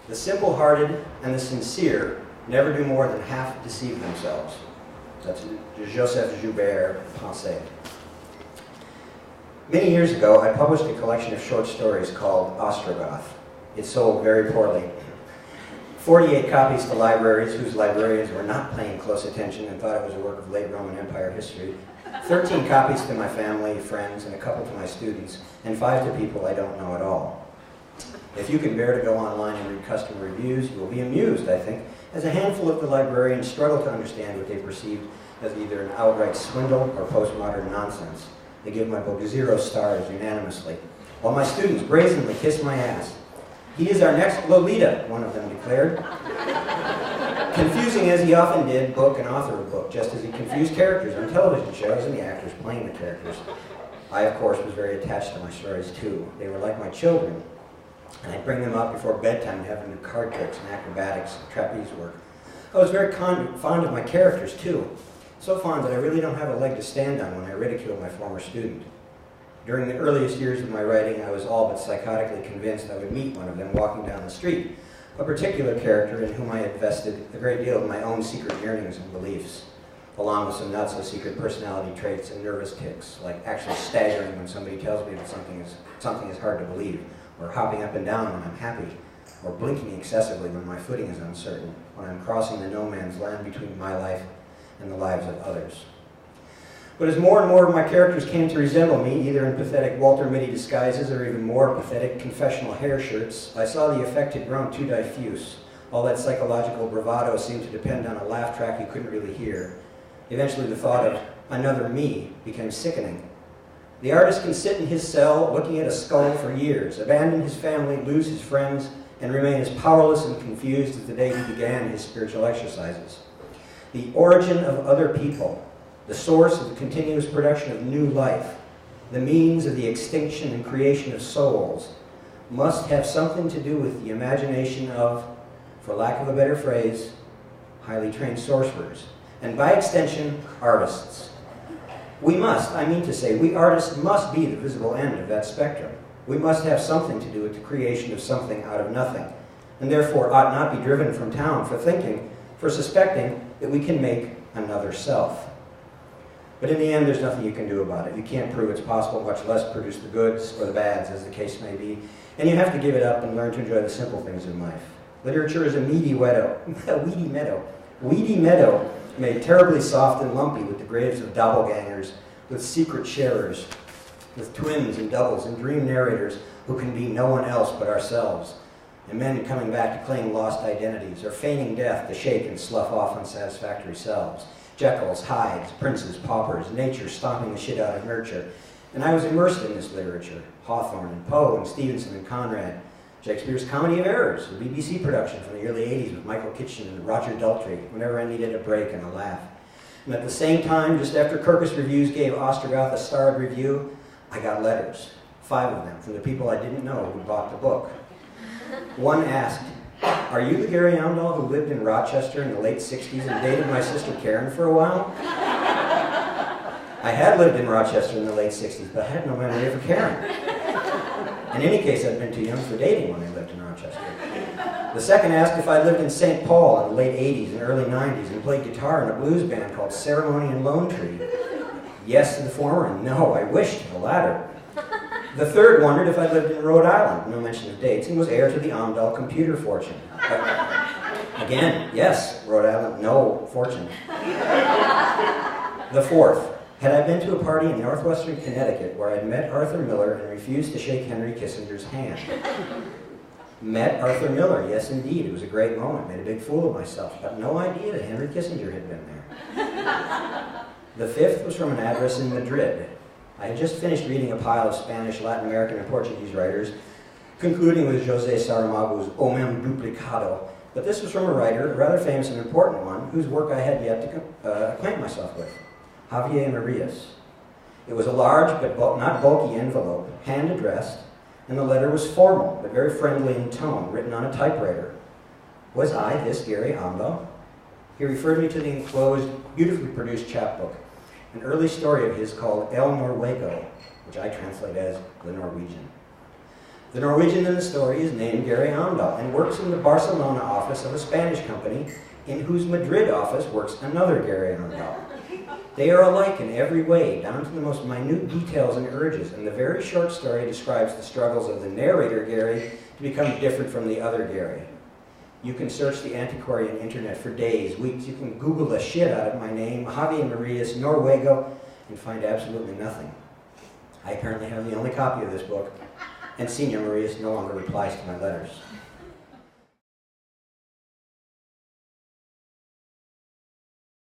The simple-hearted and the sincere never do more than half deceive themselves. That's Joseph Joubert Pensée. Many years ago, I published a collection of short stories called Ostrogoth. It sold very poorly. 48 copies to libraries whose librarians were not paying close attention and thought it was a work of late Roman Empire history. 13 copies to my family, friends, and a couple to my students, and 5 to people I don't know at all. If you can bear to go online and read customer reviews, you will be amused, I think, as a handful of the librarians struggle to understand what they perceived as either an outright swindle or postmodern nonsense. They give my book 0 stars unanimously, while my students brazenly kiss my ass. "He is our next Lolita," one of them declared. Confusing as he often did book and author of book, just as he confused characters on television shows and the actors playing the characters. I, of course, was very attached to my stories, too. They were like my children, and I'd bring them up before bedtime to have them do card tricks and acrobatics and trapeze work. I was very fond of my characters, too. So fond that I really don't have a leg to stand on when I ridicule my former student. During the earliest years of my writing, I was all but psychotically convinced I would meet one of them walking down the street, a particular character in whom I had vested a great deal of my own secret yearnings and beliefs, along with some not-so-secret personality traits and nervous tics, like actually staggering when somebody tells me that something is hard to believe, or hopping up and down when I'm happy, or blinking excessively when my footing is uncertain, when I'm crossing the no-man's land between my life and the lives of others. But as more and more of my characters came to resemble me, either in pathetic Walter Mitty disguises or even more pathetic confessional hair shirts, I saw the effect had grown too diffuse. All that psychological bravado seemed to depend on a laugh track you couldn't really hear. Eventually the thought of another me became sickening. The artist can sit in his cell looking at a skull for years, abandon his family, lose his friends, and remain as powerless and confused as the day he began his spiritual exercises. The origin of other people, the source of the continuous production of new life, the means of the extinction and creation of souls, must have something to do with the imagination of, for lack of a better phrase, highly trained sorcerers, and by extension, artists. We artists must be the visible end of that spectrum. We must have something to do with the creation of something out of nothing, and therefore ought not be driven from town for suspecting that we can make another self. But in the end, there's nothing you can do about it. You can't prove it's possible, much less produce the goods or the bads, as the case may be. And you have to give it up and learn to enjoy the simple things in life. Literature is a weedy meadow made terribly soft and lumpy with the graves of doppelgangers, with secret sharers, with twins and doubles and dream narrators who can be no one else but ourselves, and men coming back to claim lost identities, or feigning death to shake and slough off unsatisfactory selves. Jekylls, Hydes, princes, paupers, nature stomping the shit out of nurture. And I was immersed in this literature. Hawthorne and Poe and Stevenson and Conrad. Shakespeare's Comedy of Errors, a BBC production from the early 80s with Michael Kitchen and Roger Daltrey, whenever I needed a break and a laugh. And at the same time, just after Kirkus Reviews gave Ostrogoth a starred review, I got letters, 5 of them, from the people I didn't know who bought the book. One asked, "Are you the Gary-Amdahl who lived in Rochester in the late 60s and dated my sister Karen for a while?" I had lived in Rochester in the late 60s, but I had no memory of a Karen. In any case, I'd been too young for dating when I lived in Rochester. The second asked if I lived in St. Paul in the late 80s and early 90s and played guitar in a blues band called Ceremony and Lone Tree. Yes to the former and no, I wish to the latter. The third wondered if I lived in Rhode Island, no mention of dates, and was heir to the Amdahl computer fortune. Again, yes, Rhode Island, no fortune. The fourth, had I been to a party in northwestern Connecticut where I'd met Arthur Miller and refused to shake Henry Kissinger's hand. Met Arthur Miller, yes indeed, it was a great moment, made a big fool of myself, but no idea that Henry Kissinger had been there. The fifth was from an address in Madrid. I had just finished reading a pile of Spanish, Latin American, and Portuguese writers, concluding with José Saramago's O Mem Duplicado, but this was from a writer, a rather famous and important one, whose work I had yet to acquaint myself with, Javier Marias. It was a large but not bulky envelope, hand-addressed, and the letter was formal, but very friendly in tone, written on a typewriter. Was I this Gary-Amdahl? He referred me to the enclosed, beautifully produced chapbook, an early story of his called El Noruego, which I translate as The Norwegian. The Norwegian in the story is named Gary-Amdahl and works in the Barcelona office of a Spanish company in whose Madrid office works another Gary-Amdahl. They are alike in every way, down to the most minute details and urges, and the very short story describes the struggles of the narrator, Gary, to become different from the other Gary. You can search the antiquarian internet for days, weeks. You can Google the shit out of my name, Javi Marias Norwego, and find absolutely nothing. I apparently have the only copy of this book, and Senior Marias no longer replies to my letters.